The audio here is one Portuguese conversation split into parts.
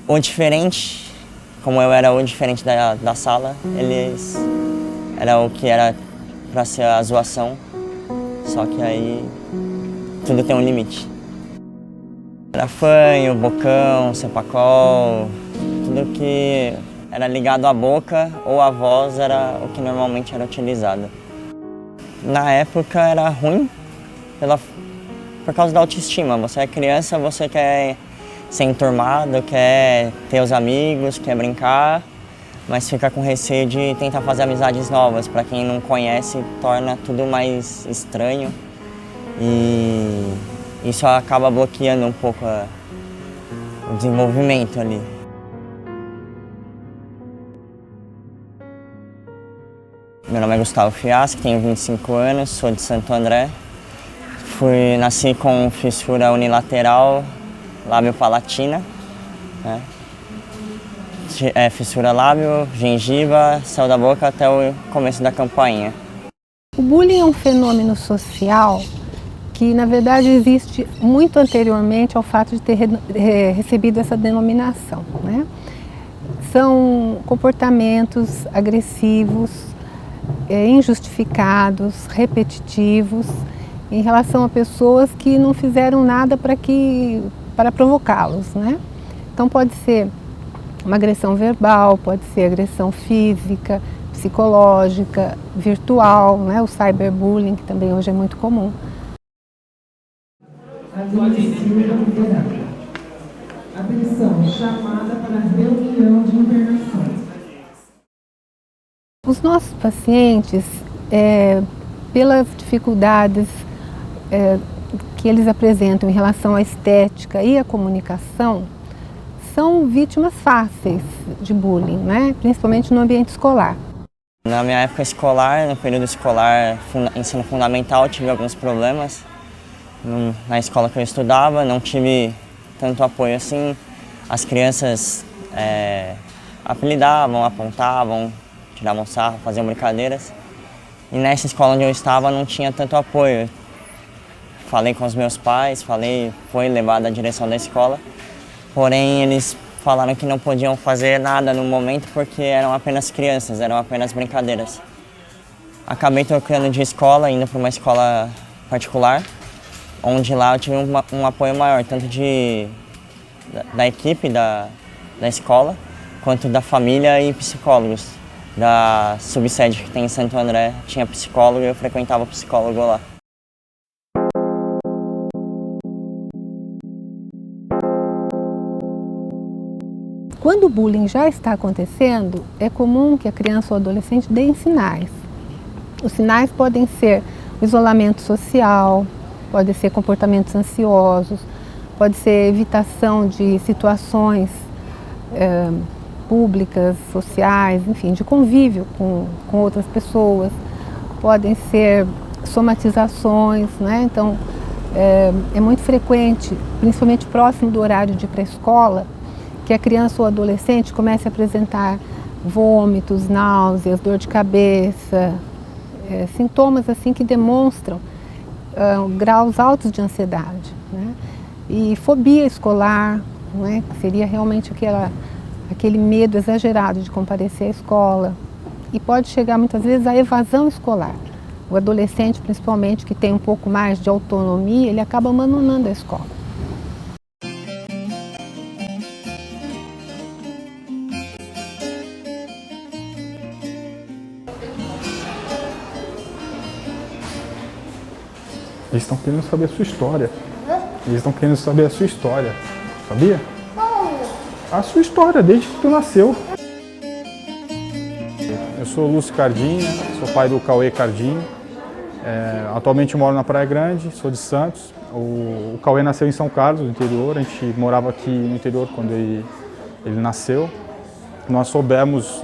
o diferente, como eu era o diferente da sala, eles era o que era para ser a zoação, só que aí tudo tem um limite. Era fanho, bocão, cepacol, tudo que era ligado à boca ou à voz era o que normalmente era utilizado. Na época era ruim por causa da autoestima. Você é criança, você quer ser enturmado, quer ter os amigos, quer brincar, mas fica com receio de tentar fazer amizades novas. Para quem não conhece, torna tudo mais estranho e isso acaba bloqueando um pouco o desenvolvimento ali. Meu nome é Gustavo Fiaschi, tenho 25 anos, sou de Santo André. Nasci com fissura unilateral lábio-palatina, né? Fissura lábio, gengiva, céu da boca até o começo da campainha. O bullying é um fenômeno social que, na verdade, existe muito anteriormente ao fato de ter recebido essa denominação, né? São comportamentos agressivos, injustificados, repetitivos, em relação a pessoas que não fizeram nada para provocá-los, né? Então pode ser uma agressão verbal, pode ser agressão física, psicológica, virtual, né? O cyberbullying, que também hoje é muito comum. Atenção, chamada para reunião de internação. Os nossos pacientes, pelas dificuldades que eles apresentam em relação à estética e à comunicação, são vítimas fáceis de bullying, né? Principalmente no ambiente escolar. Na minha época escolar, no período escolar, ensino fundamental, eu tive alguns problemas. Na escola que eu estudava, não tive tanto apoio assim. As crianças apelidavam, apontavam, tiravam sarro, faziam brincadeiras. E nessa escola onde eu estava não tinha tanto apoio. Falei com os meus pais, foi levado à direção da escola. Porém, eles falaram que não podiam fazer nada no momento porque eram apenas crianças, eram apenas brincadeiras. Acabei trocando de escola, indo para uma escola particular, onde lá eu tive um apoio maior, tanto da equipe da escola, quanto da família e psicólogos. Da subsede que tem em Santo André, tinha psicólogo e eu frequentava o psicólogo lá. Quando o bullying já está acontecendo, é comum que a criança ou adolescente dê sinais. Os sinais podem ser o isolamento social, pode ser comportamentos ansiosos, pode ser evitação de situações públicas, sociais, enfim, de convívio com outras pessoas, podem ser somatizações, né? Então, é muito frequente, principalmente próximo do horário de ir para a escola, que a criança ou adolescente comece a apresentar vômitos, náuseas, dor de cabeça, sintomas assim que demonstram graus altos de ansiedade, né? E fobia escolar, né? Que seria realmente aquele medo exagerado de comparecer à escola. E pode chegar muitas vezes à evasão escolar. O adolescente, principalmente, que tem um pouco mais de autonomia, ele acaba abandonando a escola. Eles estão querendo saber a sua história. Eles estão querendo saber a sua história. Sabia? A sua história, desde que tu nasceu. Eu sou Lúcio Cardim, sou pai do Cauê Cardim. Atualmente eu moro na Praia Grande, sou de Santos. O Cauê nasceu em São Carlos, no interior. A gente morava aqui no interior quando ele nasceu. Nós soubemos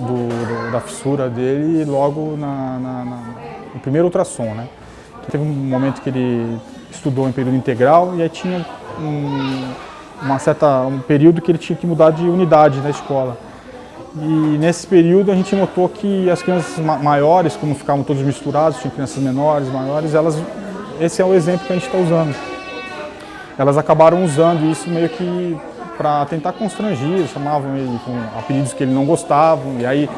da fissura dele logo no primeiro ultrassom, né? Teve um momento que ele estudou em período integral e aí tinha um período que ele tinha que mudar de unidade na escola. E nesse período a gente notou que as crianças maiores, como ficavam todos misturados, tinha crianças menores, maiores, esse é o exemplo que a gente está usando. Elas acabaram usando isso meio que para tentar constrangir, chamavam ele com apelidos que ele não gostavam, e aí,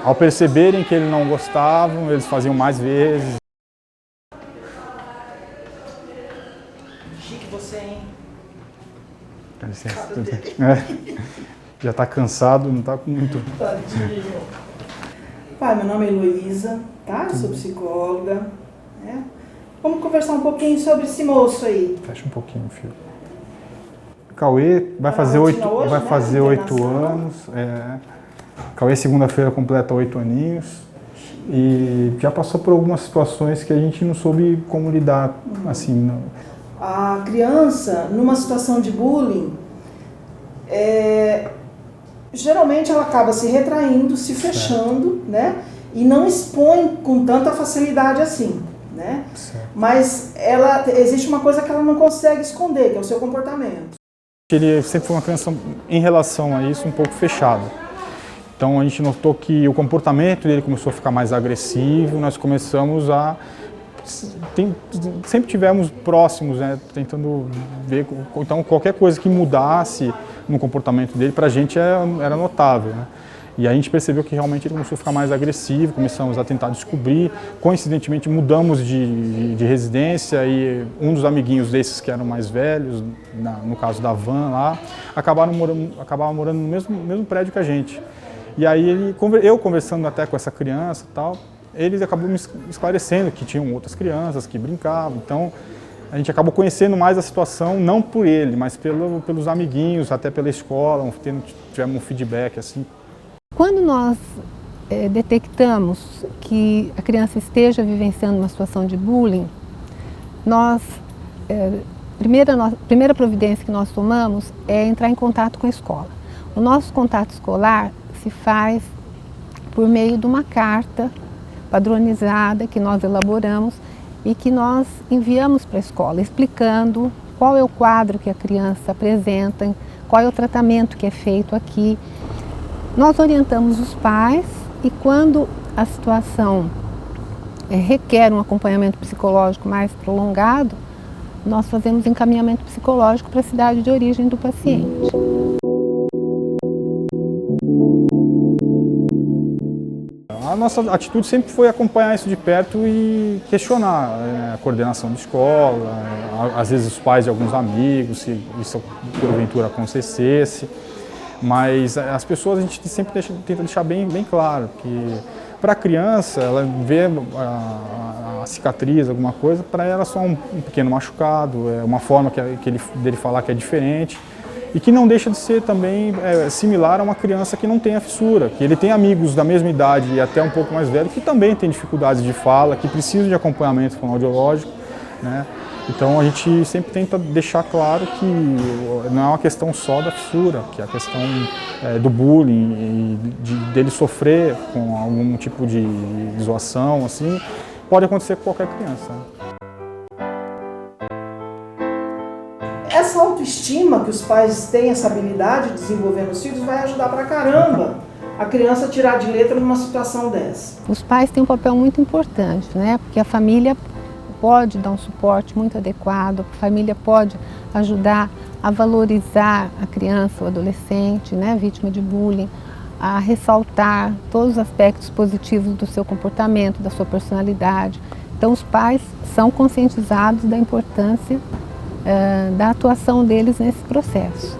ao perceberem que ele não gostavam, eles faziam mais vezes. Chique você, hein? Dá licença. Já está cansado, não está com muito... Tadinho. Pai, meu nome é Heloísa, tá? Eu sou psicóloga, né? Vamos conversar um pouquinho sobre esse moço aí. Fecha um pouquinho, filho. Cauê vai fazer hoje, 8 anos. Cauê segunda-feira completa 8 aninhos. E já passou por algumas situações que a gente não soube como lidar, assim, não. A criança, numa situação de bullying, geralmente ela acaba se retraindo, se fechando, né? E não expõe com tanta facilidade assim, né? Mas existe uma coisa que ela não consegue esconder, que é o seu comportamento. Ele sempre foi uma criança, em relação a isso, um pouco fechado. Então a gente notou que o comportamento dele começou a ficar mais agressivo, nós começamos a... sempre tivemos próximos, né, tentando ver, então qualquer coisa que mudasse no comportamento dele, para a gente era notável, né? E a gente percebeu que realmente ele começou a ficar mais agressivo, começamos a tentar descobrir, coincidentemente mudamos de residência e um dos amiguinhos desses que eram mais velhos, no caso da van lá, acabava morando no mesmo prédio que a gente. E aí eu conversando até com essa criança e tal, ele acabou me esclarecendo que tinham outras crianças que brincavam, então a gente acabou conhecendo mais a situação, não por ele, mas pelos amiguinhos, até pela escola, tivemos um feedback assim. Quando nós detectamos que a criança esteja vivenciando uma situação de bullying, a primeira providência que nós tomamos é entrar em contato com a escola. O nosso contato escolar se faz por meio de uma carta padronizada que nós elaboramos e que nós enviamos para a escola, explicando qual é o quadro que a criança apresenta, qual é o tratamento que é feito aqui. Nós orientamos os pais e quando a situação requer um acompanhamento psicológico mais prolongado, nós fazemos encaminhamento psicológico para a cidade de origem do paciente. A nossa atitude sempre foi acompanhar isso de perto e questionar a coordenação de escola, às vezes os pais de alguns amigos, se isso porventura acontecesse. Mas as pessoas a gente sempre tenta deixar bem claro que para a criança, ela vê a cicatriz, alguma coisa, para ela é só um pequeno machucado, é uma forma dele falar que é diferente. E que não deixa de ser também similar a uma criança que não tem a fissura, que ele tem amigos da mesma idade e até um pouco mais velho que também tem dificuldades de fala, que precisam de acompanhamento fonoaudiológico, né? Então a gente sempre tenta deixar claro que não é uma questão só da fissura, que é a questão do bullying e dele sofrer com algum tipo de zoação, assim, pode acontecer com qualquer criança. Essa autoestima que os pais têm, essa habilidade de desenvolver nos filhos, vai ajudar pra caramba a criança a tirar de letra numa situação dessa. Os pais têm um papel muito importante, né? Porque a família pode dar um suporte muito adequado, a família pode ajudar a valorizar a criança ou adolescente, né, vítima de bullying, a ressaltar todos os aspectos positivos do seu comportamento, da sua personalidade. Então os pais são conscientizados da importância da atuação deles nesse processo.